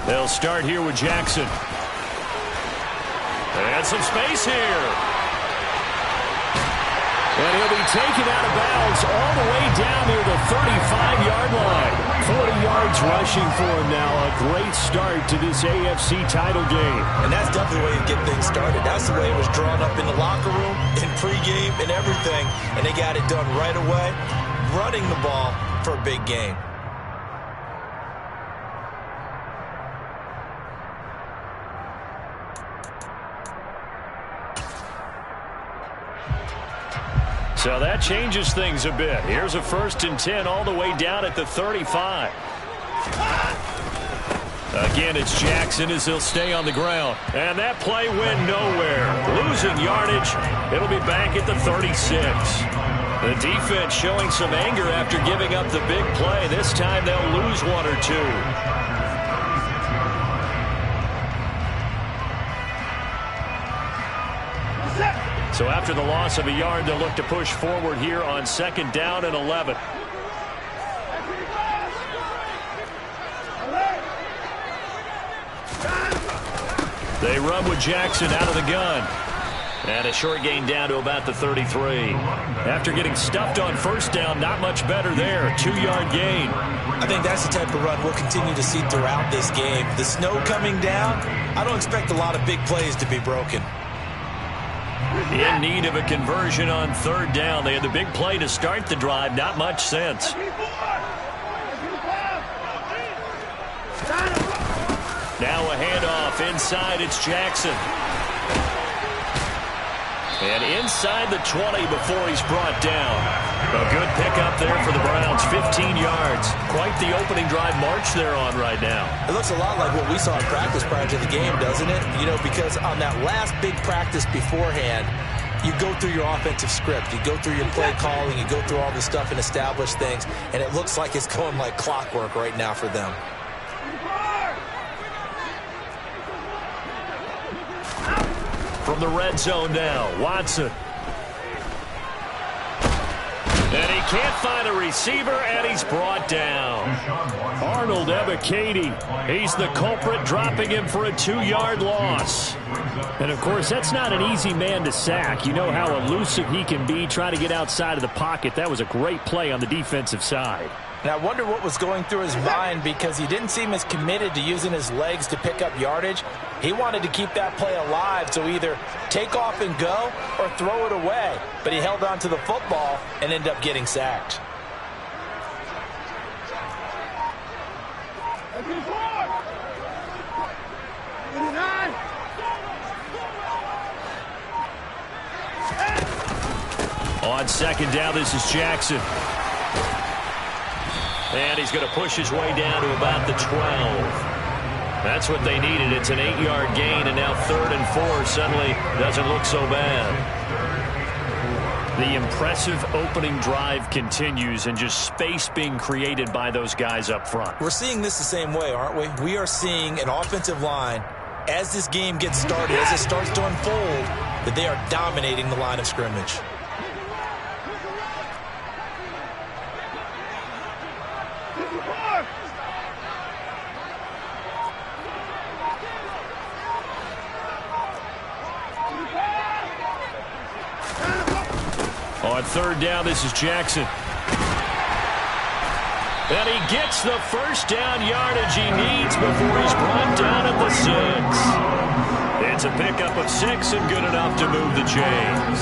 They'll start here with Jackson. And some space here. And he'll be taken out of bounds all the way down near the 35-yard line. 40 yards rushing for him now. A great start to this AFC title game. And that's definitely the way to get things started. That's the way it was drawn up in the locker room, in pregame, and everything. And they got it done right away, running the ball for a big game. So that changes things a bit. Here's a 1st and 10 all the way down at the 35. Again, it's Jackson as he'll stay on the ground. And that play went nowhere. Losing yardage. It'll be back at the 36. The defense showing some anger after giving up the big play. This time they'll lose one or two. So after the loss of a yard, they'll look to push forward here on 2nd down and 11. They run with Jackson out of the gun. And a short gain down to about the 33. After getting stuffed on 1st down, not much better there. 2-yard gain. I think that's the type of run we'll continue to see throughout this game. The snow coming down, I don't expect a lot of big plays to be broken. In need of a conversion on 3rd down. They had the big play to start the drive. Not much sense. Now a handoff inside. It's Jackson. And inside the 20 before he's brought down. A good pickup there for the Browns. 15 yards. Quite the opening drive march they're on right now. It looks a lot like what we saw in practice prior to the game, doesn't it? You know, because on that last big practice beforehand, you go through your offensive script. You go through your play calling. You go through all the stuff and establish things. And it looks like it's going like clockwork right now for them. From the red zone now, Watson. And he can't find a receiver, and he's brought down. Arnold Ebiketie, he's the culprit, dropping him for a 2-yard loss. And, of course, that's not an easy man to sack. You know how elusive he can be, try to get outside of the pocket. That was a great play on the defensive side. And I wonder what was going through his mind, because he didn't seem as committed to using his legs to pick up yardage. He wanted to keep that play alive, so either take off and go or throw it away. But he held on to the football and ended up getting sacked. On 2nd down, this is Jackson. And he's going to push his way down to about the 12. That's what they needed. It's an 8-yard gain, and now 3rd and 4 suddenly doesn't look so bad. The impressive opening drive continues, and just space being created by those guys up front. We're seeing this the same way, aren't we? We are seeing an offensive line, as this game gets started, as it starts to unfold, that they are dominating the line of scrimmage. On 3rd down, this is Jackson. And he gets the 1st down yardage he needs before he's brought down at the 6. It's a pickup of 6 and good enough to move the chains.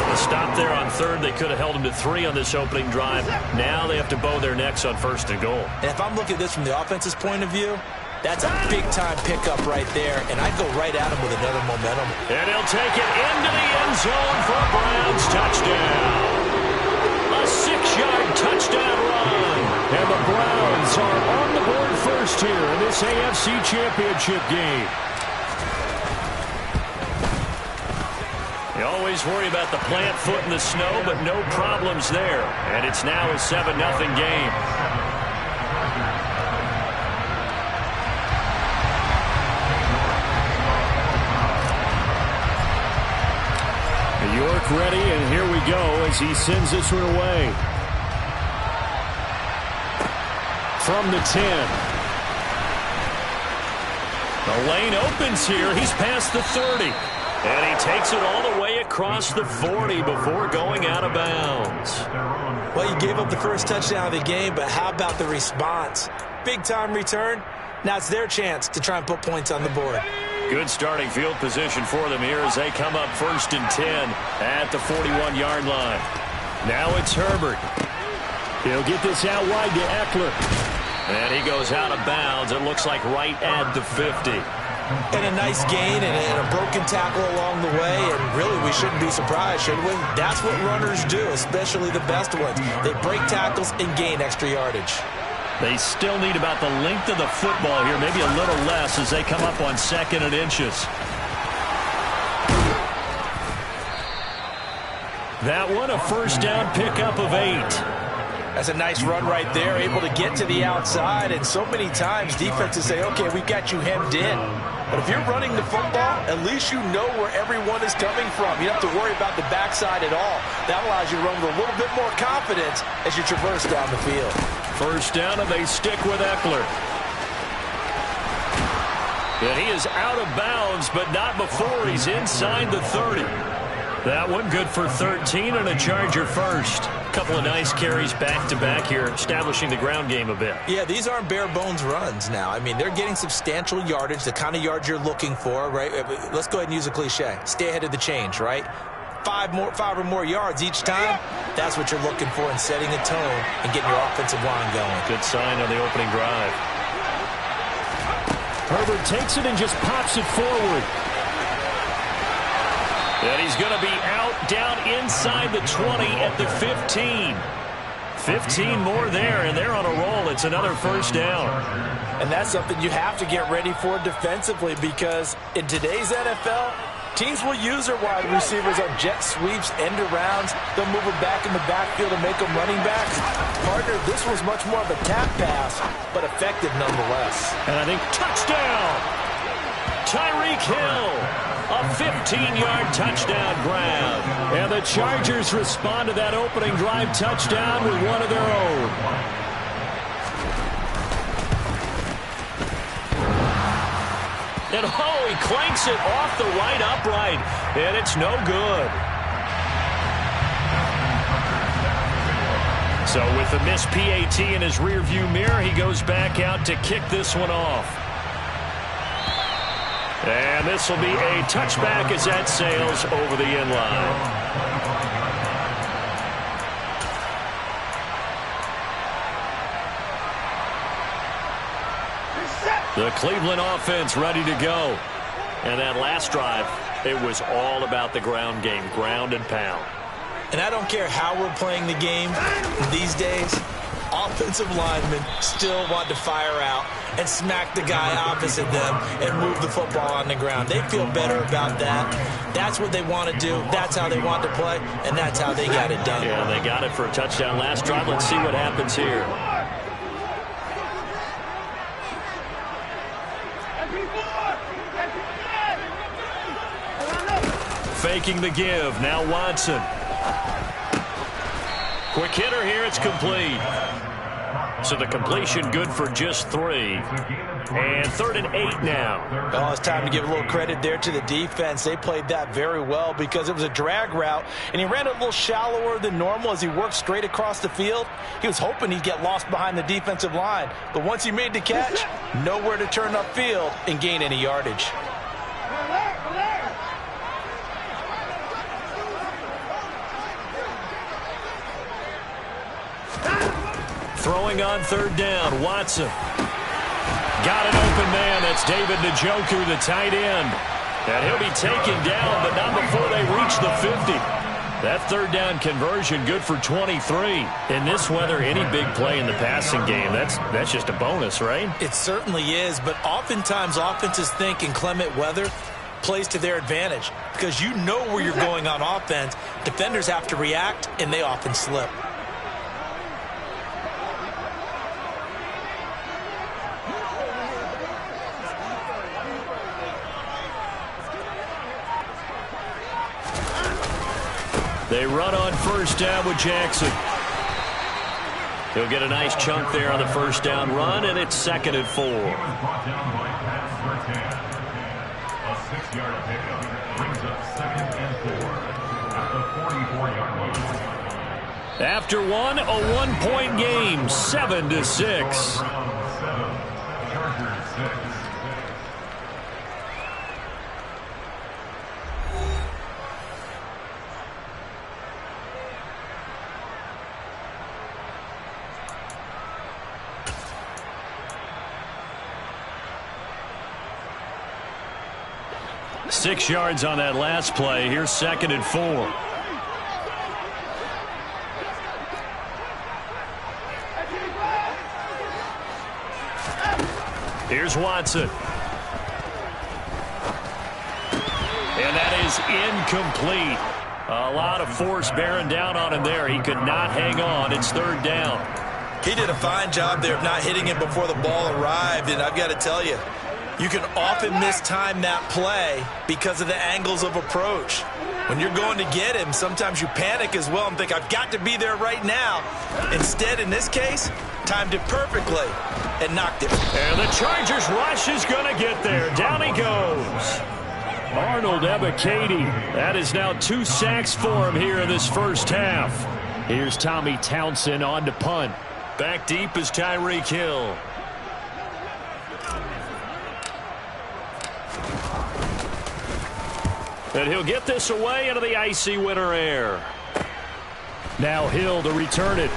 A stop there on 3rd. They could have held him to 3 on this opening drive. Now they have to bow their necks on 1st and goal. And if I'm looking at this from the offense's point of view, that's a big-time pickup right there, and I'd go right at him with another momentum. And he'll take it into the end zone for a Browns touchdown. A 6-yard touchdown run. And the Browns are on the board first here in this AFC Championship game. You always worry about the plant foot in the snow, but no problems there. And it's now a 7-0 game. York ready, and here we go as he sends this one away. From the 10. The lane opens here. He's past the 30. And he takes it all the way across the 40 before going out of bounds. Well, you gave up the first touchdown of the game, but how about the response? Big-time return. Now it's their chance to try and put points on the board. Good starting field position for them here as they come up 1st and 10 at the 41-yard line. Now it's Herbert. He'll get this out wide to Eckler. And he goes out of bounds. It looks like right at the 50. And a nice gain and a broken tackle along the way. And really, we shouldn't be surprised, should we? That's what runners do, especially the best ones. They break tackles and gain extra yardage. They still need about the length of the football here, maybe a little less as they come up on 2nd and inches. That one, a first down pickup of 8. That's a nice run right there, able to get to the outside. And so many times defenses say, okay, we've got you hemmed in. But if you're running the football, at least you know where everyone is coming from. You don't have to worry about the backside at all. That allows you to run with a little bit more confidence as you traverse down the field. First down, and they stick with Eckler. And he is out of bounds, but not before he's inside the 30. That one good for 13 and a Charger first. A couple of nice carries back-to-back here, establishing the ground game a bit. Yeah, these aren't bare-bones runs now. I mean, they're getting substantial yardage, the kind of yards you're looking for, right? Let's go ahead and use a cliche. Stay ahead of the change, right? 5 or more yards each time, that's what you're looking for in setting a tone and getting your offensive line going. Good sign on the opening drive. Herbert takes it and just pops it forward. And he's going to be out down inside the 20 at the 15. 15 more there, and they're on a roll. It's another first down. And that's something you have to get ready for defensively, because in today's NFL, teams will use their wide receivers on jet sweeps, end arounds. They'll move them back in the backfield and make them running backs. Partner, this was much more of a tap pass, but effective nonetheless. And I think touchdown! Tyreek Hill! A 15-yard touchdown grab. And the Chargers respond to that opening drive touchdown with one of their own. And oh, he clanks it off the right upright. And it's no good. So with the missed PAT in his rearview mirror, he goes back out to kick this one off. And this will be a touchback as that sails over the end line. The Cleveland offense ready to go. And that last drive, it was all about the ground game, ground and pound. And I don't care how we're playing the game these days, offensive linemen still want to fire out and smack the guy opposite them and move the football on the ground. They feel better about that. That's what they want to do. That's how they want to play, and that's how they got it done. Yeah, they got it for a touchdown last drive. Let's see what happens here. Faking the give. Now Watson. Quick hitter here. It's complete. So the completion good for just 3. And 3rd and 8 now. Oh, it's time to give a little credit there to the defense. They played that very well because it was a drag route, and he ran it a little shallower than normal as he worked straight across the field. He was hoping he'd get lost behind the defensive line. But once he made the catch, nowhere to turn upfield and gain any yardage. Throwing on 3rd down, Watson. Got an open man. That's David Njoku, the tight end. And he'll be taken down, but not before they reach the 50. That 3rd down conversion good for 23. In this weather, any big play in the passing game, that's just a bonus, right? It certainly is, but oftentimes offenses think inclement weather plays to their advantage because you know where you're going on offense. Defenders have to react, and they often slip. They run on 1st down with Jackson. He'll get a nice chunk there on the first down run, and it's 2nd and 4. A 6-yard pickup brings up 2nd and 4 at the 44-yard line. After one, a 1-point game, 7-6. Chargers 6. Six yards on that last play. Here's 2nd and 4. Here's Watson. And that is incomplete. A lot of force bearing down on him there. He could not hang on. It's 3rd down. He did a fine job there of not hitting it before the ball arrived, and I've got to tell you, you can often mistime that play because of the angles of approach. When you're going to get him, sometimes you panic as well and think, I've got to be there right now. Instead, in this case, timed it perfectly and knocked it. And the Chargers rush is going to get there. Down he goes. Arnold Ebiketie. That is now 2 sacks for him here in this first half. Here's Tommy Townsend on to punt. Back deep is Tyreek Hill. And he'll get this away into the icy winter air. Now Hill to return it.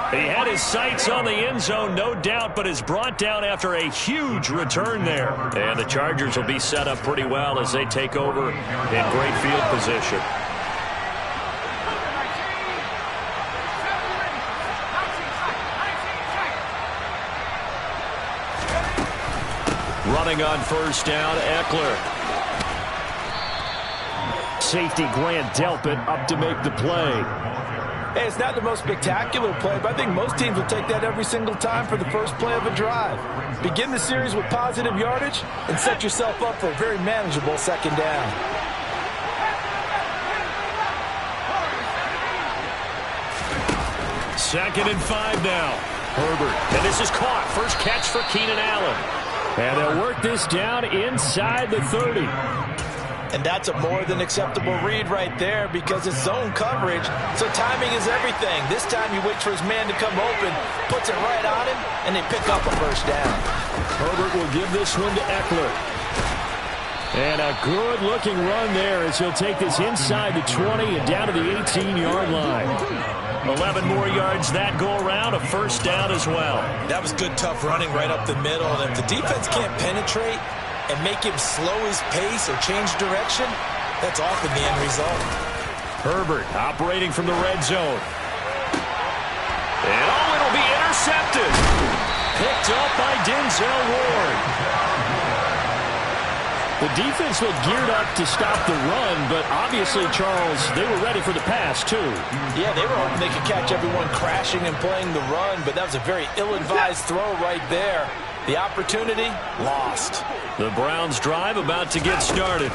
He had his sights on the end zone, no doubt, but is brought down after a huge return there. And the Chargers will be set up pretty well as they take over in great field position. Running on first down, Eckler. Safety Grant Delpit up to make the play. Hey, it's not the most spectacular play, but I think most teams will take that every single time for the first play of a drive. Begin the series with positive yardage and set yourself up for a very manageable 2nd down. Second and 5 now. Herbert. And this is caught. First catch for Keenan Allen. And they'll work this down inside the 30. And that's a more than acceptable read right there because it's zone coverage, so timing is everything. This time you wait for his man to come open, puts it right on him, and they pick up a first down. Herbert will give this one to Eckler. And a good-looking run there as he'll take this inside the 20 and down to the 18-yard line. 11 more yards that go around, a first down as well. That was good, tough running right up the middle. And if the defense can't penetrate and make him slow his pace or change direction, that's often the end result. Herbert operating from the red zone. And oh, it'll be intercepted. Picked up by Denzel Ward. The defense looked geared up to stop the run, but obviously, Charles, they were ready for the pass, too. Yeah, they were hoping they could catch everyone crashing and playing the run, but that was a very ill-advised throw right there. The opportunity, lost. The Browns drive about to get started.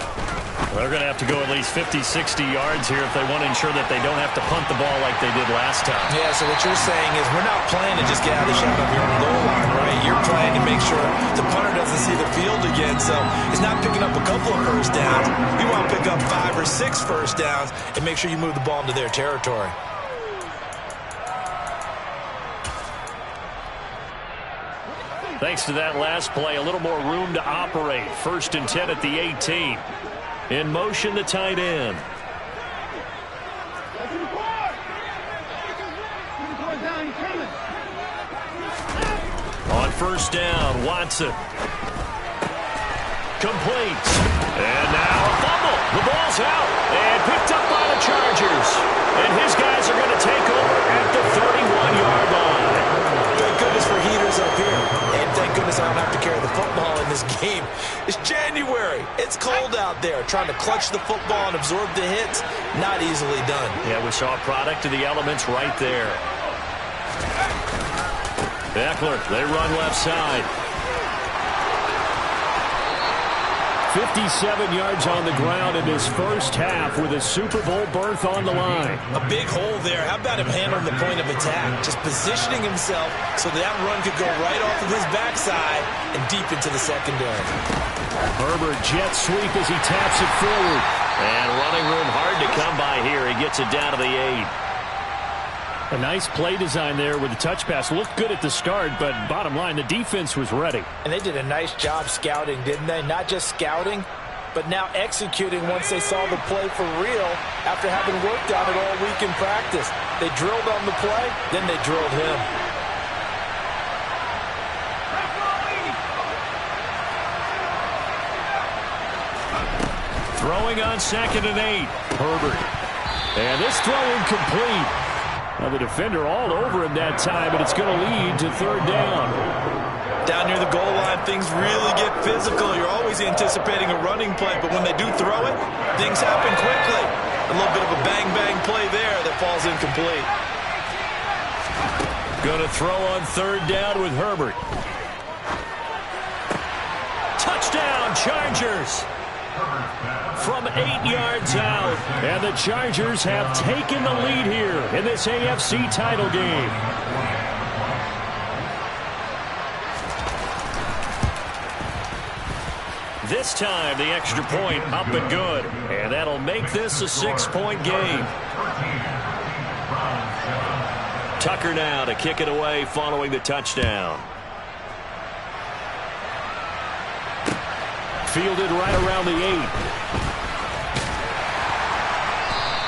They're going to have to go at least 50, 60 yards here if they want to ensure that they don't have to punt the ball like they did last time. Yeah, so what you're saying is we're not playing to just get out of the shot of your own goal line, right? You're playing to make sure the punter doesn't see the field again. So it's not picking up a couple of first downs. You want to pick up 5 or 6 first downs and make sure you move the ball into their territory. Thanks to that last play, a little more room to operate. 1st and 10 at the 18. In motion, the tight end. On first down, Watson. Complete. And now a fumble. The ball's out. And picked up by the Chargers. And his guys are going to take over at the 31-yard line. Thank goodness for heaters up here. And thank goodness I don't have to carry the football in this game. It's January. It's cold out there. Trying to clutch the football and absorb the hits, not easily done. Yeah, we saw a product of the elements right there. Eckler, they run left side. 57 yards on the ground in his first half with a Super Bowl berth on the line. A big hole there. How about him handling the point of attack? Just positioning himself so that run could go right off of his backside and deep into the secondary. Herbert jet sweep as he taps it forward. And running room hard to come by here. He gets it down to the 8. A nice play design there with the touch pass. Looked good at the start, but bottom line, the defense was ready. And they did a nice job scouting, didn't they? Not just scouting, but now executing once they saw the play for real after having worked on it all week in practice. They drilled on the play, then they drilled him. Throwing on 2nd and 8. Herbert. And this throw incomplete. Now the defender all over him that time, but it's going to lead to 3rd down. Down near the goal line, things really get physical. You're always anticipating a running play, but when they do throw it, things happen quickly. A little bit of a bang-bang play there that falls incomplete. Going to throw on 3rd down with Herbert. Touchdown, Chargers! From 8 yards out. And the Chargers have taken the lead here in this AFC title game. This time, the extra point up and good. And that'll make this a 6-point game. Tucker now to kick it away following the touchdown. Fielded right around the 8.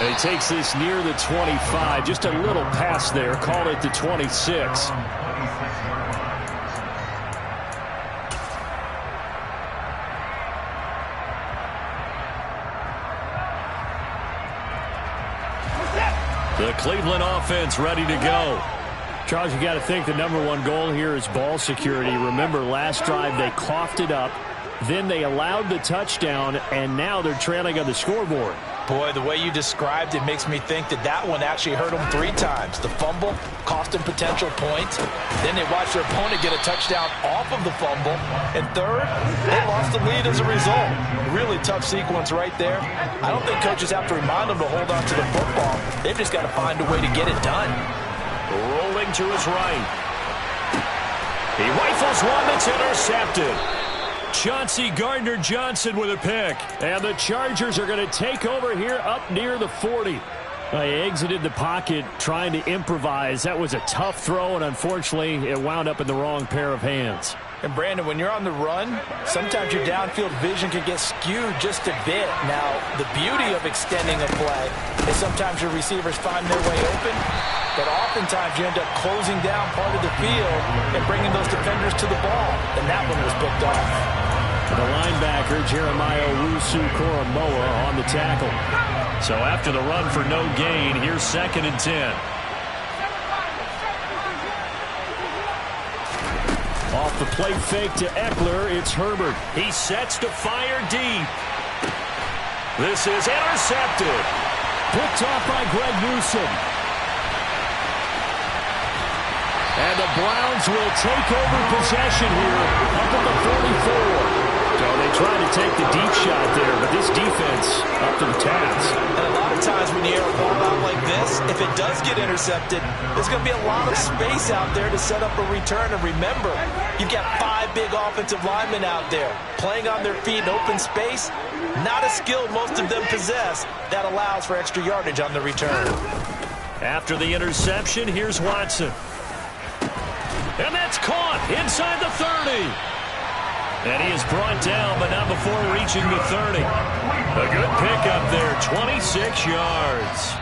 And he takes this near the 25. Just a little pass there. Call it the 26. The Cleveland offense ready to go. Charles, you got to think the #1 goal here is ball security. Remember, last drive they coughed it up. Then they allowed the touchdown, and now they're trailing on the scoreboard. Boy, the way you described it makes me think that one actually hurt them 3 times. The fumble cost them potential points. Then they watched their opponent get a touchdown off of the fumble. And third, they lost the lead as a result. Really tough sequence right there. I don't think coaches have to remind them to hold on to the football. They've just got to find a way to get it done. Rolling to his right. He rifles one that's intercepted. Chauncey Gardner-Johnson with a pick. And the Chargers are going to take over here up near the 40. They exited the pocket trying to improvise. That was a tough throw, and unfortunately, it wound up in the wrong pair of hands. And, Brandon, when you're on the run, sometimes your downfield vision can get skewed just a bit. Now, the beauty of extending a play is sometimes your receivers find their way open, but oftentimes you end up closing down part of the field and bringing those defenders to the ball, and that one was picked off. The linebacker, Jeremiah Owusu-Koramoah, on the tackle. So after the run for no gain, here's 2nd and 10. Off the play fake to Eckler, it's Herbert. He sets to fire deep. This is intercepted. Picked off by Greg Newsome. And the Browns will take over possession here up at the 44. So they tried to take the deep shot there, but this defense up to the task. And a lot of times when you air a ball out like this, if it does get intercepted, there's going to be a lot of space out there to set up a return. And remember, you've got 5 big offensive linemen out there playing on their feet in open space. Not a skill most of them possess. That allows for extra yardage on the return. After the interception, here's Watson. And that's caught inside the 30. And he is brought down, but not before reaching the 30. A good pickup there, 26 yards.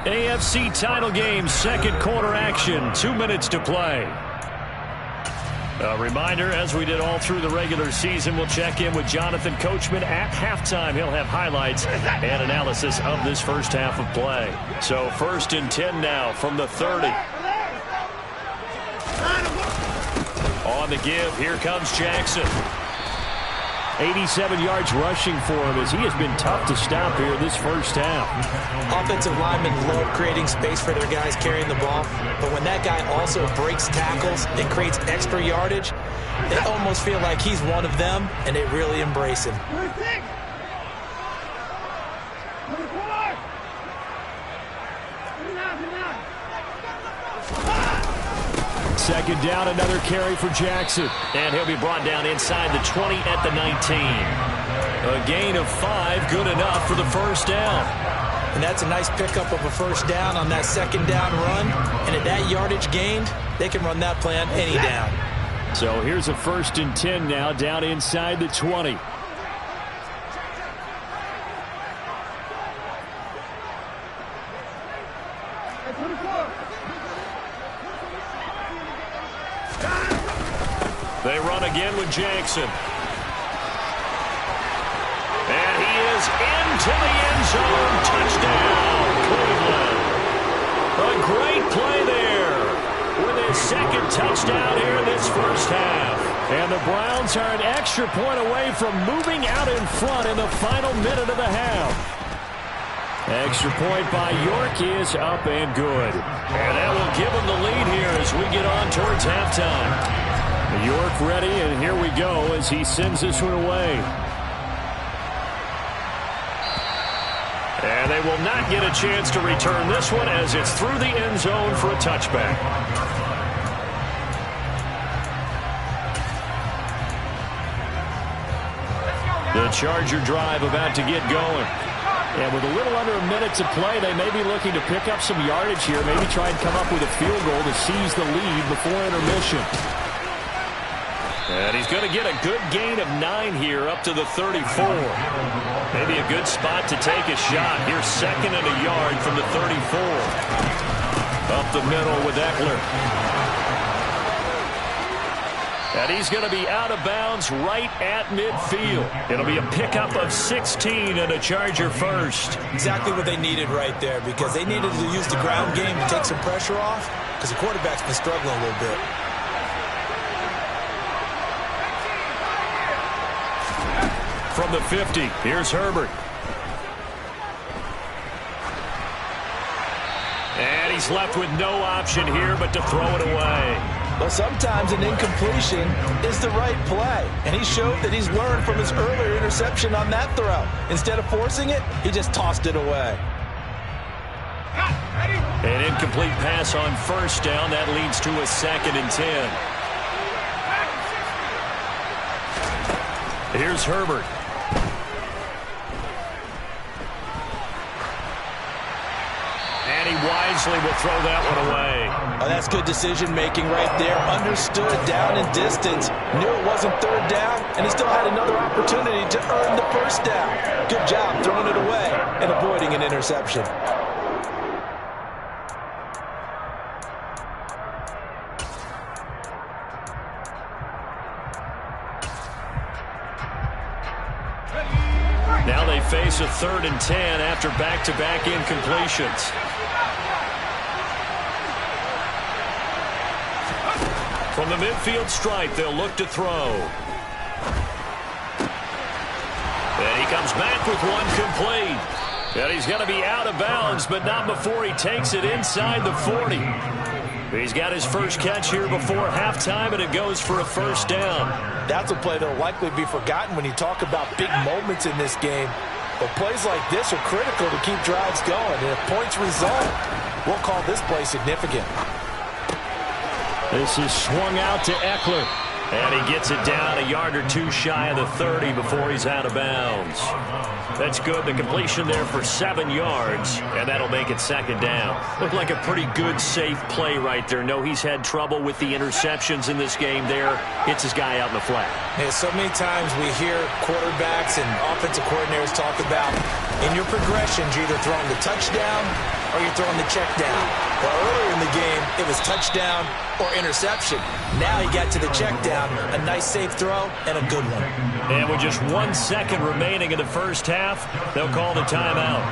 AFC title game, second quarter action, 2 minutes to play. A reminder, as we did all through the regular season, we'll check in with Jonathan Coachman at halftime. He'll have highlights and analysis of this first half of play. So 1st and 10 now from the 30. On the give, here comes Jackson. 87 yards rushing for him as he has been tough to stop here this first half. Offensive linemen love creating space for their guys carrying the ball, but when that guy also breaks tackles and creates extra yardage, They almost feel like he's one of them, and they really embrace him. Second down, another carry for Jackson. And he'll be brought down inside the 20 at the 19. A gain of 5, good enough for the first down. And that's a nice pickup of a first down on that second down run. And at that yardage gained, they can run that play on any down. So here's a 1st and 10 now, down inside the 20. They run again with Jackson. And he is into the end zone. Touchdown, Cleveland. A great play there with his second touchdown here in this first half. And the Browns are an extra point away from moving out in front in the final minute of the half. Extra point by York is up and good. And that will give him the lead here as we get on towards halftime. York ready, and here we go as he sends this one away. And they will not get a chance to return this one as it's through the end zone for a touchback. The Charger drive about to get going. And with a little under a minute to play, they may be looking to pick up some yardage here, maybe try and come up with a field goal to seize the lead before intermission. And he's going to get a good gain of 9 here up to the 34. Maybe a good spot to take a shot. Here's 2nd and a yard from the 34. Up the middle with Eckler. And he's going to be out of bounds right at midfield. It'll be a pickup of 16 and a Charger first. Exactly what they needed right there, because they needed to use the ground game to take some pressure off, because the quarterback's been struggling a little bit. From the 50, here's Herbert. And he's left with no option here but to throw it away. Well, sometimes an incompletion is the right play, and he showed that he's learned from his earlier interception on that throw. Instead of forcing it, he just tossed it away. An incomplete pass on first down. That leads to a 2nd and 10. Here's Herbert. And he wisely will throw that one away. Oh, that's good decision-making right there. Understood down and distance. Knew it wasn't 3rd down, and he still had another opportunity to earn the first down. Good job throwing it away and avoiding an interception. Now they face a 3rd and 10 after back-to-back incompletions. From the midfield stripe, they'll look to throw. And he comes back with one complete. And he's going to be out of bounds, but not before he takes it inside the 40. He's got his first catch here before halftime, and it goes for a first down. That's a play that will likely be forgotten when you talk about big moments in this game. But plays like this are critical to keep drives going. And if points result, we'll call this play significant. This is swung out to Eckler. And he gets it down a yard or two shy of the 30 before he's out of bounds. That's good. The completion there for 7 yards, and that'll make it 2nd down. Looked like a pretty good, safe play right there. No, he's had trouble with the interceptions in this game there. Hits his guy out in the flat. Yeah, so many times we hear quarterbacks and offensive coordinators talk about in your progressions, you're either throwing the touchdown or you're throwing the check down. Well, earlier in the game, it was touchdown or interception. Now he got to the check down, a nice safe throw, and a good one. And with just 1 second remaining in the first half, they'll call the timeout.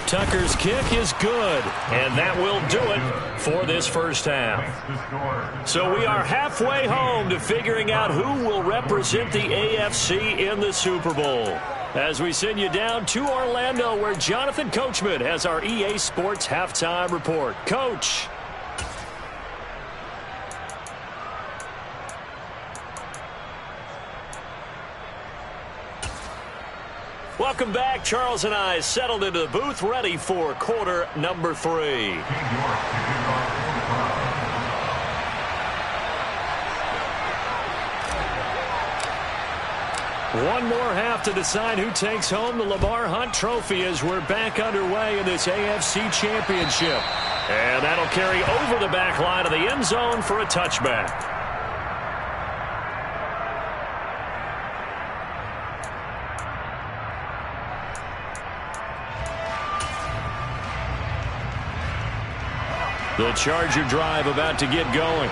Tucker's kick is good, and that will do it for this first half. So we are halfway home to figuring out who will represent the AFC in the Super Bowl. as we send you down to Orlando, where Jonathan Coachman has our EA Sports Halftime Report. Coach. Welcome back. Charles and I settled into the booth, ready for quarter number 3. One more half to decide who takes home the Lamar Hunt Trophy as we're back underway in this AFC Championship. And that'll carry over the back line of the end zone for a touchback. The Charger drive about to get going.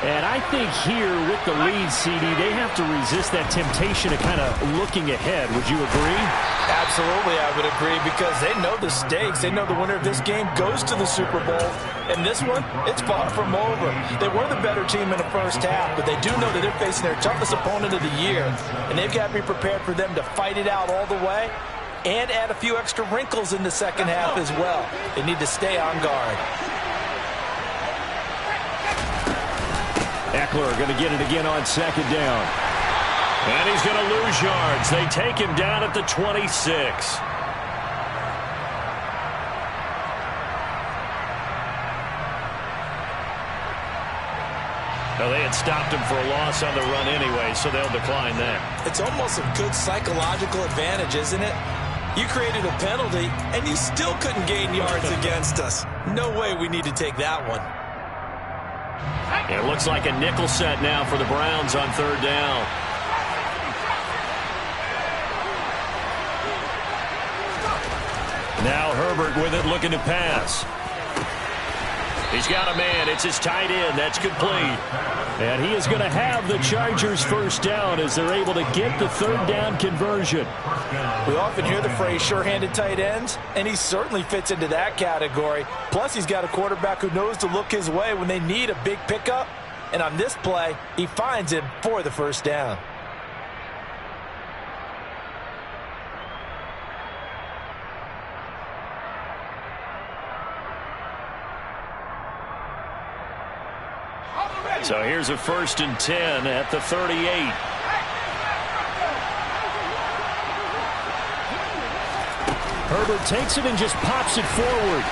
And I think here with the lead, CD, they have to resist that temptation of kind of looking ahead. Would you agree? Absolutely, I would agree, because they know the stakes. They know the winner of this game goes to the Super Bowl. And this one, it's far from over. They were the better team in the first half, but they do know that they're facing their toughest opponent of the year. And they've got to be prepared for them to fight it out all the way and add a few extra wrinkles in the second half as well. They need to stay on guard. Eckler going to get it again on second down. And he's going to lose yards. They take him down at the 26. Well, they had stopped him for a loss on the run anyway, so they'll decline that. It's almost a good psychological advantage, isn't it? You created a penalty, and you still couldn't gain yards against us. No way we need to take that one. It looks like a nickel set now for the Browns on third down. Now Herbert with it, looking to pass. He's got a man. It's his tight end. That's complete. And he is going to have the Chargers first down as they're able to get the third down conversion. We often hear the phrase sure-handed tight ends, and he certainly fits into that category. Plus, he's got a quarterback who knows to look his way when they need a big pickup. And on this play, he finds him for the first down. So here's a 1st and 10 at the 38. Herbert takes it and just pops it forward.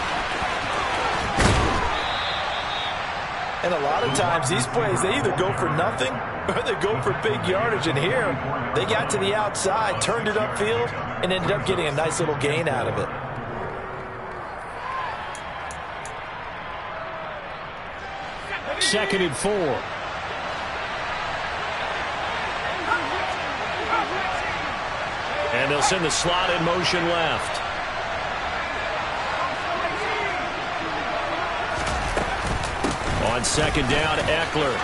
And a lot of times these plays, they either go for nothing or they go for big yardage. And here, they got to the outside, turned it upfield, and ended up getting a nice little gain out of it. Second and 4. And they'll send the slot in motion left. On second down, Eckler.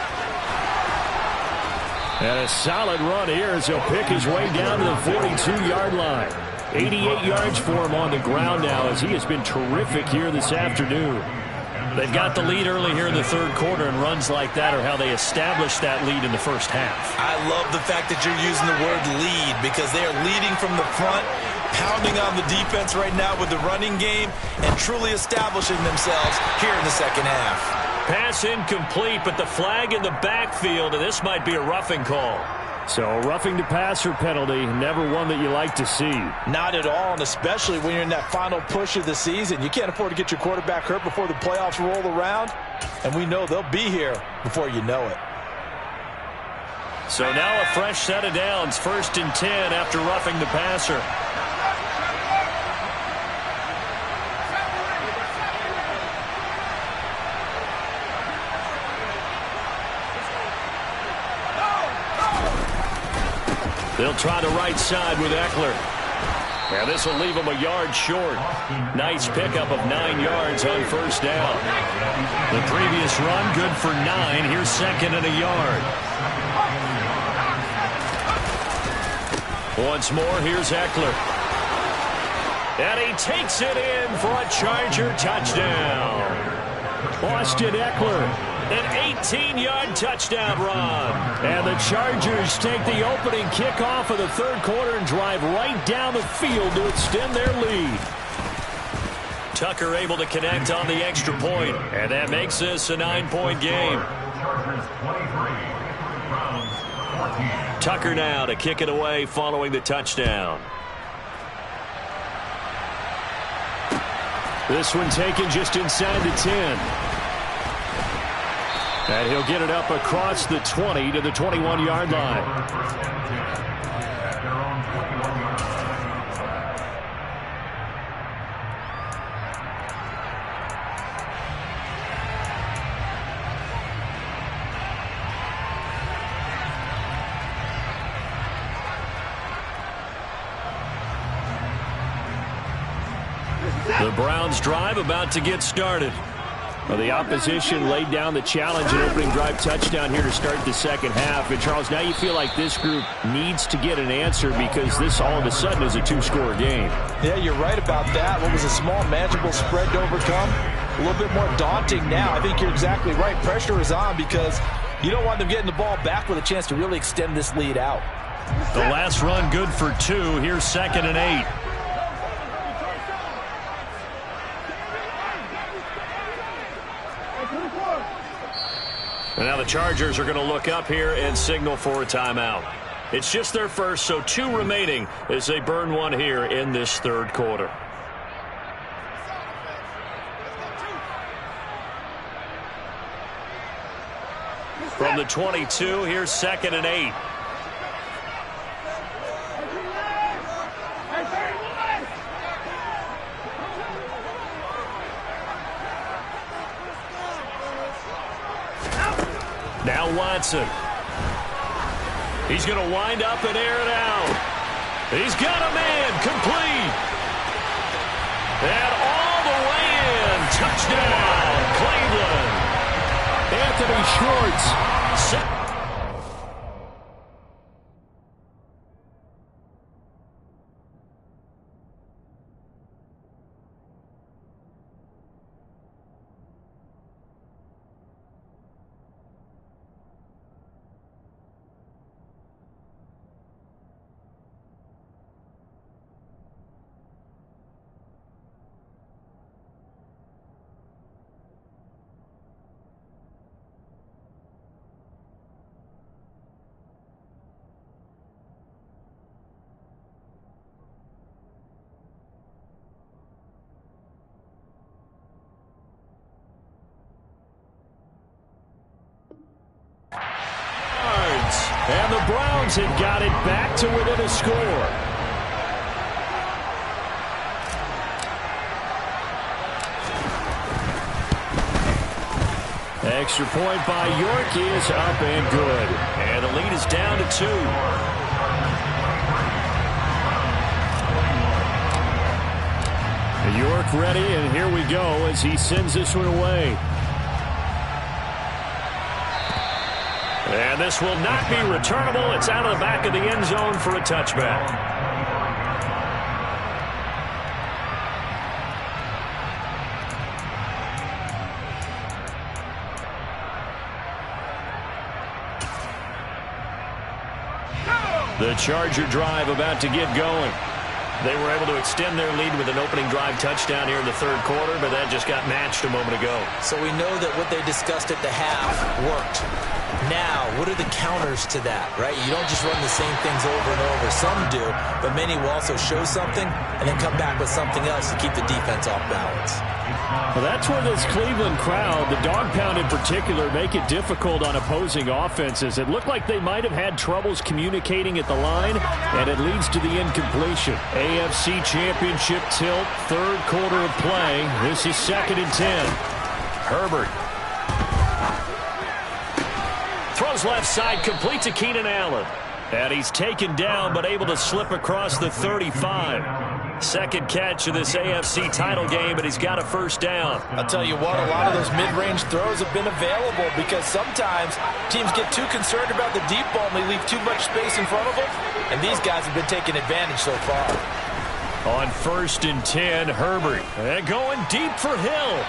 And a solid run here as he'll pick his way down to the 42-yard line. 88 yards for him on the ground now as he has been terrific here this afternoon. They've got the lead early here in the third quarter, and runs like that are how they established that lead in the first half. I love the fact that you're using the word lead, because they are leading from the front, pounding on the defense right now with the running game, and truly establishing themselves here in the second half. Pass incomplete, but the flag in the backfield, and this might be a roughing call. So roughing the passer penalty, never one that you like to see. Not at all, and especially when you're in that final push of the season. You can't afford to get your quarterback hurt before the playoffs roll around, and we know they'll be here before you know it. So now a fresh set of downs, 1st and 10 after roughing the passer. They'll try the right side with Eckler. And this will leave him a yard short. Nice pickup of 9 yards on first down. The previous run, good for 9. Here's second and a yard. Once more, here's Eckler. And he takes it in for a Charger touchdown. Austin Eckler, an 18-yard touchdown run. And the Chargers take the opening kickoff of the third quarter and drive right down the field to extend their lead. Tucker able to connect on the extra point, and that makes this a 9-point game. Tucker now to kick it away following the touchdown. This one taken just inside the 10. And he'll get it up across the 20 to the 21-yard line. The Browns drive about to get started. Well, the opposition laid down the challenge and opening drive touchdown here to start the second half. And, Charles, now you feel like this group needs to get an answer because this all of a sudden is a two-score game. Yeah, you're right about that. What was a small, manageable spread to overcome, a little bit more daunting now. I think you're exactly right. Pressure is on because you don't want them getting the ball back with a chance to really extend this lead out. The last run good for 2. Here's 2nd and 8. And now the Chargers are going to look up here and signal for a timeout. It's just their first, so 2 remaining as they burn one here in this third quarter. From the 22, here's 2nd and 8. Now Watson. He's going to wind up and air it out. He's got a man complete. And all the way in. Touchdown, Cleveland. Anthony Schwartz. And the Browns have got it back to within a score. Extra point by York is up and good. And the lead is down to 2. York ready, and here we go as he sends this one away. And this will not be returnable. It's out of the back of the end zone for a touchback. The Charger drive about to get going. They were able to extend their lead with an opening drive touchdown here in the third quarter, but that just got matched a moment ago. So we know that what they discussed at the half worked. Now, what are the counters to that, right? You don't just run the same things over and over. Some do, but many will also show something and then come back with something else to keep the defense off balance. Well, that's where this Cleveland crowd, the dog pound in particular, make it difficult on opposing offenses. It looked like they might have had troubles communicating at the line, and it leads to the incompletion. AFC Championship tilt, third quarter of play. This is 2nd and 10. Herbert. Throws left side, complete to Keenan Allen. And he's taken down, but able to slip across the 35. Second catch of this AFC title game, and he's got a first down. I'll tell you what, a lot of those mid-range throws have been available because sometimes teams get too concerned about the deep ball and they leave too much space in front of them, and these guys have been taking advantage so far. On 1st and 10, Herbert. And going deep for Hill.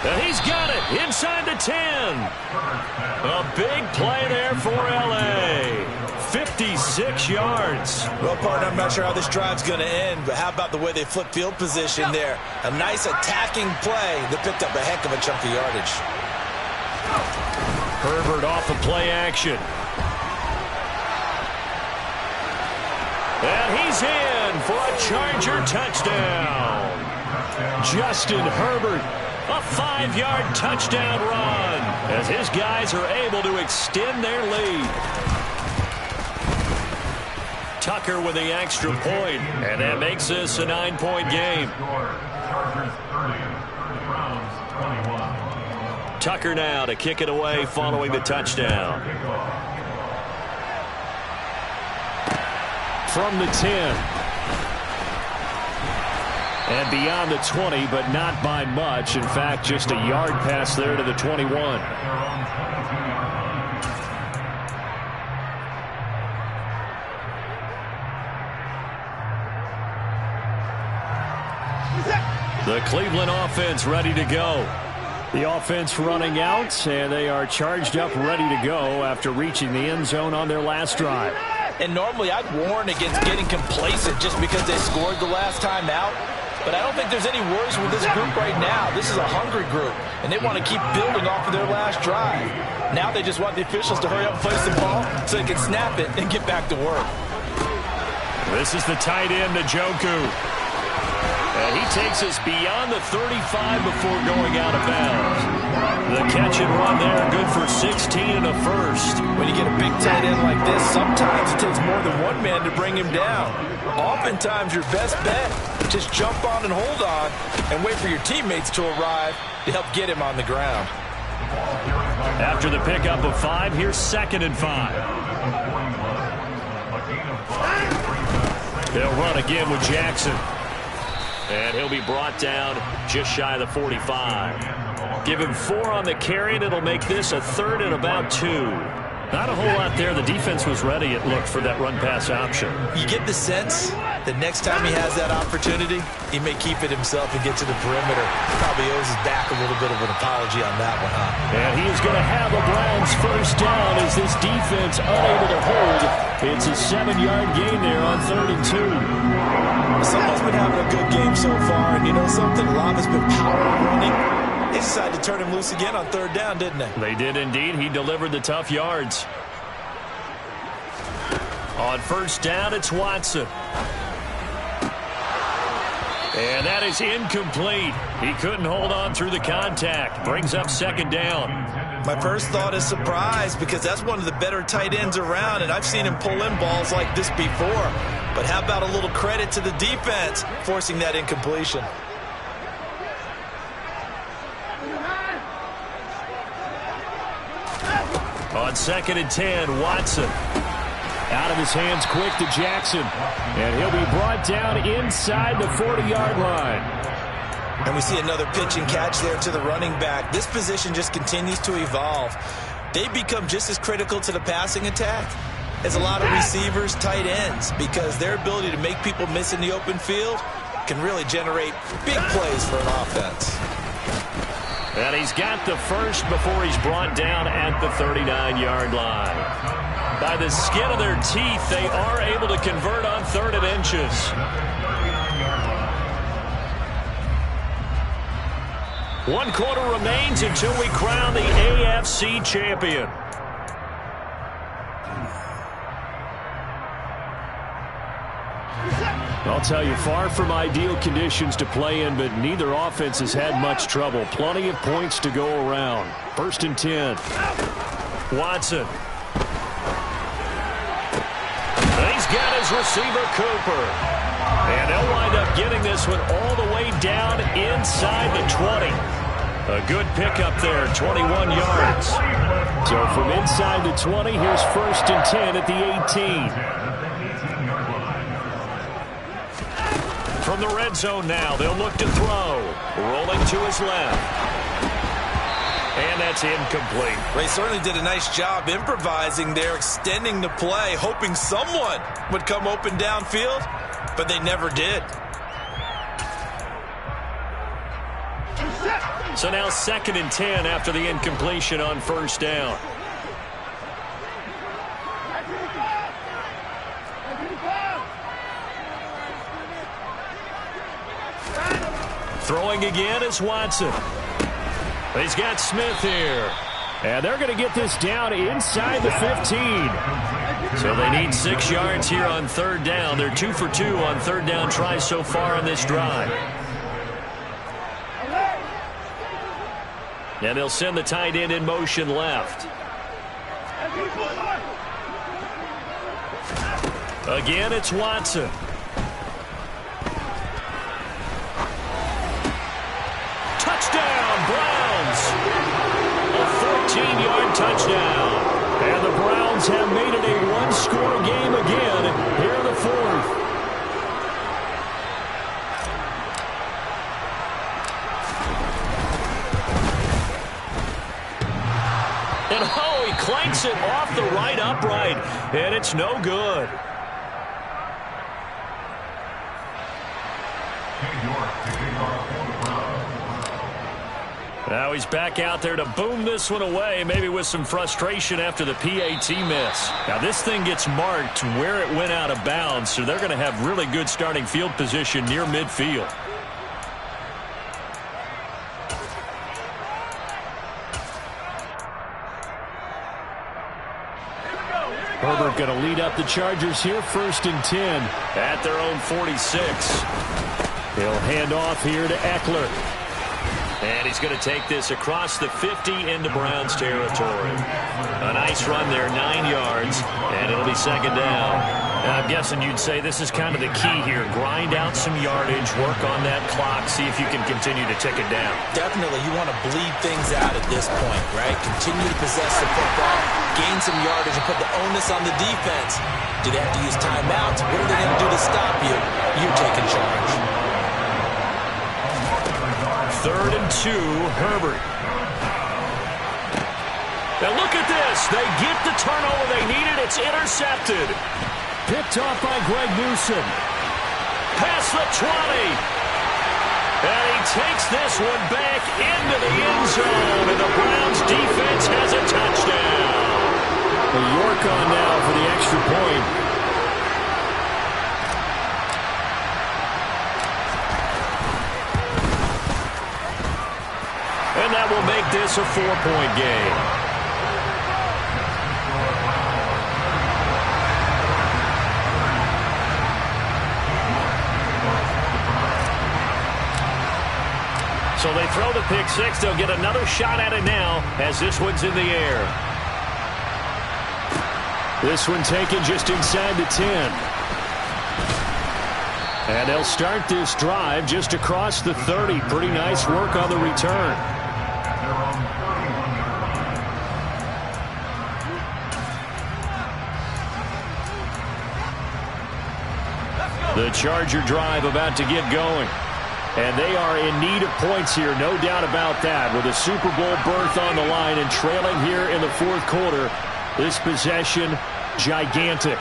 And he's got it inside the 10. A big play there for L.A. 56 yards. Well, partner, I'm not sure how this drive's going to end, but how about the way they flip field position there? A nice attacking play that picked up a heck of a chunk of yardage. Herbert off of play action. And he's in for a Charger touchdown. Justin Herbert, a 5-yard touchdown run as his guys are able to extend their lead. Tucker with the extra point, and that makes this a 9-point game. Tucker now to kick it away following the touchdown. From the 10. And beyond the 20, but not by much. In fact, just a yard pass there to the 21. The Cleveland offense ready to go. The offense running out, and they are charged up, ready to go after reaching the end zone on their last drive. And normally I'd warn against getting complacent just because they scored the last time out. But I don't think there's any worries with this group right now. This is a hungry group, and they want to keep building off of their last drive. Now they just want the officials to hurry up and place the ball so they can snap it and get back to work. This is the tight end, Njoku. And he takes us beyond the 35 before going out of bounds. The catch and run there, good for 16 and a first. When you get a big tight end like this, sometimes it takes more than one man to bring him down. Oftentimes, your best bet, just jump on and hold on and wait for your teammates to arrive to help get him on the ground. After the pickup of 5, here's 2nd and 5. They'll run again with Jackson. And he'll be brought down just shy of the 45. Give him 4 on the carry, and it'll make this a 3rd and about 2. Not a whole lot there. The defense was ready, it looked, for that run-pass option. You get the sense that next time he has that opportunity, he may keep it himself and get to the perimeter. Probably owes his back a little bit of an apology on that one, huh? And he is going to have a Browns first down as this defense unable to hold. It's a 7-yard gain there on 3rd and 2. Someone's been having a good game so far, and you know something? A lot has been power running. They decided to turn him loose again on 3rd down, didn't they? They did indeed. He delivered the tough yards. On 1st down, it's Watson. And that is incomplete. He couldn't hold on through the contact. Brings up 2nd down. My first thought is surprise, because that's one of the better tight ends around, and I've seen him pull in balls like this before. But how about a little credit to the defense forcing that incompletion? On 2nd and 10, Watson. Out of his hands quick to Jackson. And he'll be brought down inside the 40-yard line. And we see another pitch and catch there to the running back. This position just continues to evolve. They become just as critical to the passing attack as a lot of receivers, tight ends, because their ability to make people miss in the open field can really generate big plays for an offense. And he's got the first before he's brought down at the 39-yard line. By the skin of their teeth, they are able to convert on 3rd and inches. One quarter remains until we crown the AFC champion. I'll tell you, far from ideal conditions to play in, but neither offense has had much trouble. Plenty of points to go around. 1st and 10. Watson. And he's got his receiver, Cooper. And they'll wind up getting this one all the way down inside the 20. A good pickup there, 21 yards. So from inside the 20, here's 1st and 10 at the 18. From the red zone now, they'll look to throw. Rolling to his left. And that's incomplete. They certainly did a nice job improvising there, extending the play, hoping someone would come open downfield, but they never did. So now 2nd and 10 after the incompletion on first down. Throwing again is Watson. He's got Smith here. And they're going to get this down inside the 15. So they need 6 yards here on 3rd down. They're 2 for 2 on 3rd down tries so far on this drive. And they'll send the tight end in motion left. Again, it's Watson. Touchdown, Browns! A 14-yard touchdown. And the Browns have made it a one-score game again here in the 4th. And oh, he clanks it off the right upright, and it's no good. Now he's back out there to boom this one away, maybe with some frustration after the PAT miss. Now this thing gets marked where it went out of bounds, so they're going to have really good starting field position near midfield. Herbert going to lead up the Chargers here, 1st and 10 at their own 46. He'll hand off here to Eckler. And he's going to take this across the 50 into Browns territory. A nice run there, 9 yards, and it'll be 2nd down. And I'm guessing you'd say this is kind of the key here. Grind out some yardage, work on that clock, see if you can continue to tick it down. Definitely, you want to bleed things out at this point, right? Continue to possess the football, gain some yardage, and put the onus on the defense. Do they have to use timeouts? What are they going to do to stop you? You're taking charge. 3rd and 2, Herbert. Now look at this. They get the turnover they needed. It's intercepted. Picked off by Greg Newsom. Past the 20. And he takes this one back into the end zone. And the Browns defense has a touchdown. York on now for the extra point. And that will make this a 4-point game. So they throw the pick six. They'll get another shot at it now as this one's in the air. This one taken just inside the 10. And they'll start this drive just across the 30. Pretty nice work on the return. The Charger drive about to get going. And they are in need of points here, no doubt about that. With a Super Bowl berth on the line and trailing here in the 4th quarter, this possession, gigantic.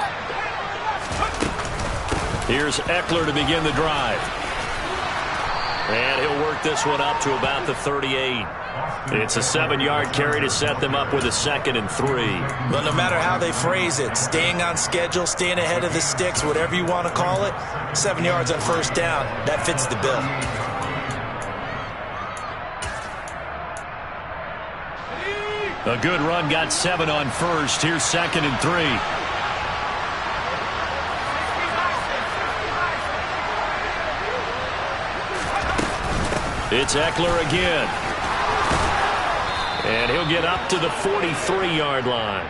Here's Eckler to begin the drive. And he'll work this one up to about the 38. It's a 7-yard carry to set them up with a 2nd and 3. But no matter how they phrase it, staying on schedule, staying ahead of the sticks, whatever you want to call it, 7 yards on 1st down, that fits the bill. A good run, got 7 on 1st. Here's 2nd and 3. It's Eckler again. And he'll get up to the 43-yard line.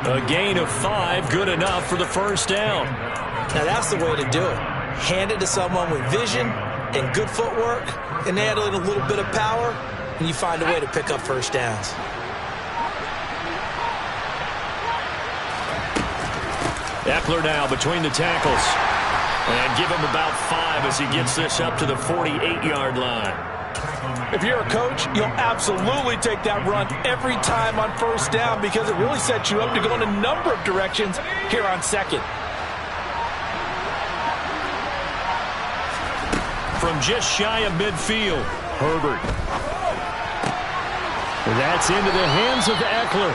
A gain of 5, good enough for the 1st down. Now that's the way to do it. Hand it to someone with vision and good footwork, and add a little bit of power, and you find a way to pick up 1st downs. Eckler now between the tackles. And give him about 5 as he gets this up to the 48-yard line. If you're a coach, you'll absolutely take that run every time on 1st down because it really sets you up to go in a number of directions here on 2nd. From just shy of midfield, Herbert. That's into the hands of Eckler.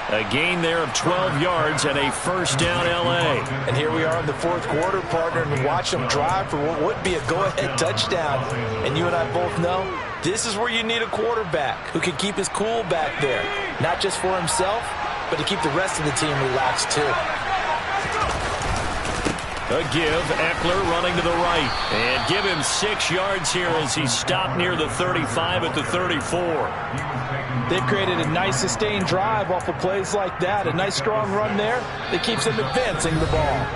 A gain there of 12 yards and a first down L.A. And here we are in the fourth quarter, partner, and watch them drive for what would be a go-ahead touchdown. And you and I both know this is where you need a quarterback who can keep his cool back there. Not just for himself, but to keep the rest of the team relaxed too. A give, Eckler running to the right. And give him 6 yards here as he stopped near the 35 at the 34. They've created a nice sustained drive off of plays like that. A nice strong run there that keeps them advancing the ball.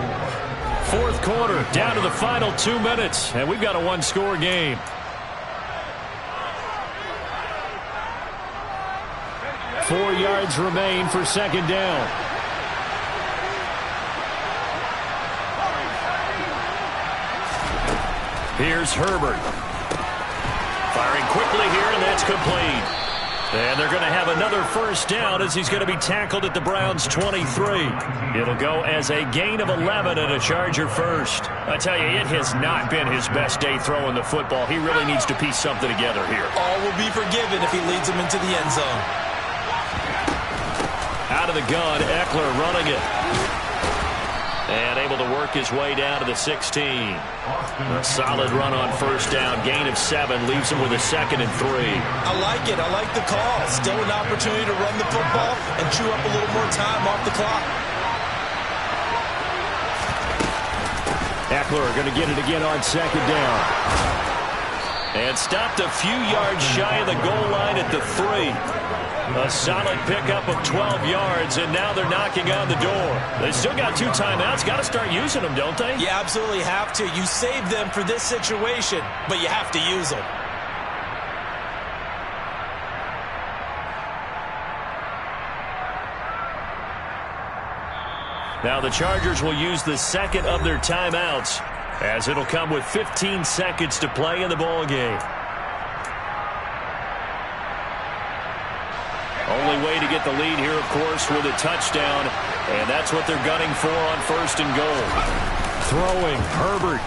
Fourth quarter, down to the final 2 minutes. And we've got a one-score game. Four yards remain for second down. Here's Herbert. Firing quickly here, and that's complete. And they're going to have another first down as he's going to be tackled at the Browns' 23. It'll go as a gain of 11 and a Charger first. I tell you, it has not been his best day throwing the football. He really needs to piece something together here. All will be forgiven if he leads them into the end zone. Out of the gun, Eckler running it. And able to work his way down to the 16. A solid run on first down. Gain of 7 leaves him with a 2nd and 3. I like it. I like the call. Still an opportunity to run the football and chew up a little more time off the clock. Eckler going to get it again on second down. And stopped a few yards shy of the goal line at the 3. A solid pickup of 12 yards, and now they're knocking on the door. They still got 2 timeouts. Got to start using them, don't they? You absolutely have to. You save them for this situation, but you have to use them. Now the Chargers will use the second of their timeouts, as it'll come with 15 seconds to play in the ball game. Only way to get the lead here, of course, with a touchdown, and that's what they're gunning for on first and goal. Throwing, Herbert.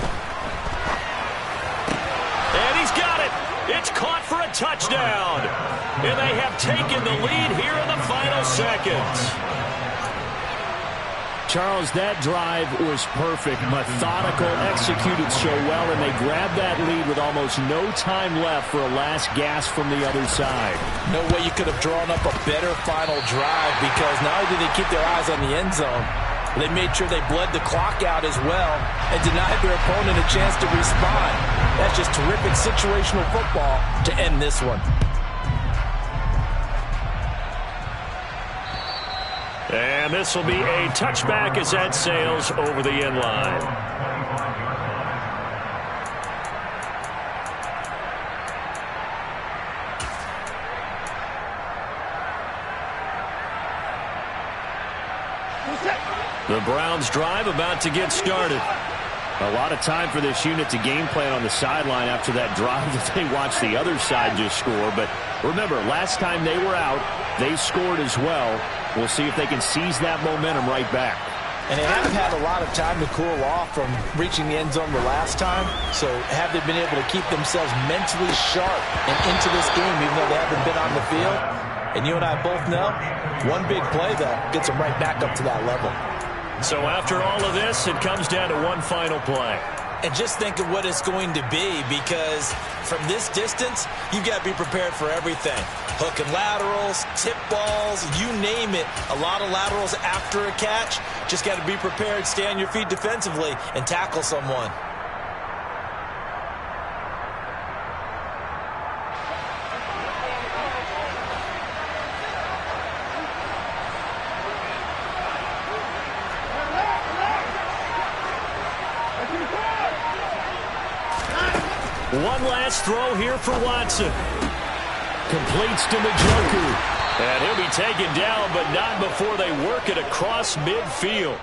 And he's got it. It's caught for a touchdown. And they have taken the lead here in the final seconds. Charles, that drive was perfect, methodical, executed so well, and they grabbed that lead with almost no time left for a last gasp from the other side. No way you could have drawn up a better final drive, because not only did they keep their eyes on the end zone, but they made sure they bled the clock out as well and denied their opponent a chance to respond. That's just terrific situational football to end this one. And this will be a touchback as that sails over the end line. The Browns drive about to get started. A lot of time for this unit to game plan on the sideline after that drive that they watched the other side just score. But remember, last time they were out, they scored as well. We'll see if they can seize that momentum right back. And they haven't had a lot of time to cool off from reaching the end zone the last time. So have they been able to keep themselves mentally sharp and into this game, even though they haven't been on the field? And you and I both know, one big play, though, gets them right back up to that level. So after all of this, it comes down to one final play. And just think of what it's going to be, because from this distance, you've got to be prepared for everything. Hook and laterals, tip balls, you name it. A lot of laterals after a catch. Just got to be prepared, stay on your feet defensively, and tackle someone. One last throw here for Watson. Completes to Njoku. And he'll be taken down, but not before they work it across midfield.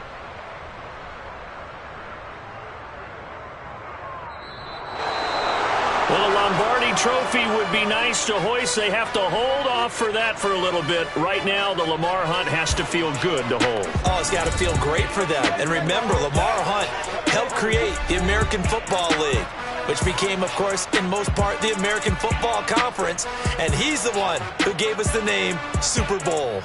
Well, a Lombardi trophy would be nice to hoist. They have to hold off for that for a little bit. Right now, the Lamar Hunt has to feel good to hold. Oh, it's got to feel great for them. And remember, Lamar Hunt helped create the American Football League. which became, of course, in most part, the American Football Conference. And he's the one who gave us the name Super Bowl.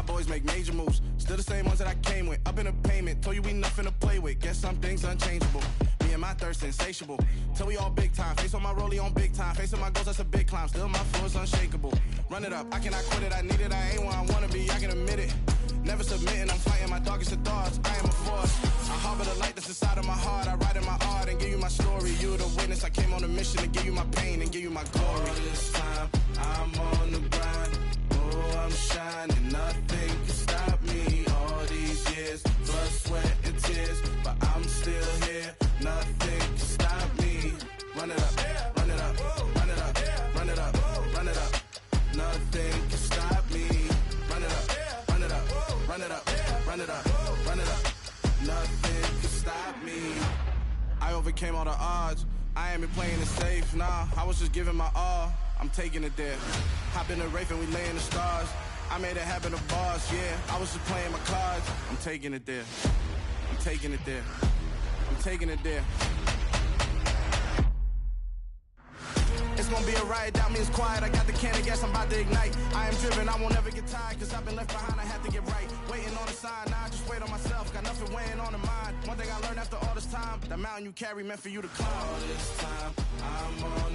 Boys make major moves, still the same ones that I came with. Up in a payment, told you we nothing to play with. Guess some things unchangeable. Me and my thirst insatiable. Till we all big time. Face on my rollie on big time. Facing my goals, that's a big climb. Still my floor is unshakable. Run it up, I cannot quit it. I need it, I ain't where I wanna be. I can admit it. Never submitting, I'm fighting my darkest of thoughts. I am a force. I harbor the light that's inside of my heart. I write in my art and give you my story. You the witness. I came on a mission to give you my pain and give you my glory. All this time, I'm on the grind. Oh, I'm shining. Nothing can stop me. All these years, blood, sweat, and tears, but I'm still here. Nothing can stop me. Run it up, run it up, run it up, run it up, run it up. Nothing can stop me. Run it up, run it up, run it up, run it up, run it up. Nothing can stop me. I overcame all the odds. I ain't been playing it safe, nah. I was just giving my all. I'm taking it there. Hop in the Wraith and we lay in the stars. I made it happen to bars, yeah. I was just playing my cards. I'm taking it there. I'm taking it there. I'm taking it there. It's gonna be a riot, doubt me it's quiet. I got the can of gas, I'm about to ignite. I am driven, I won't ever get tired, cause I've been left behind, I had to get right. Waiting on the sign, now I just wait on myself. Got nothing weighing on the mind. One thing I learned after all this time, the mountain you carry meant for you to climb. All this time, I'm on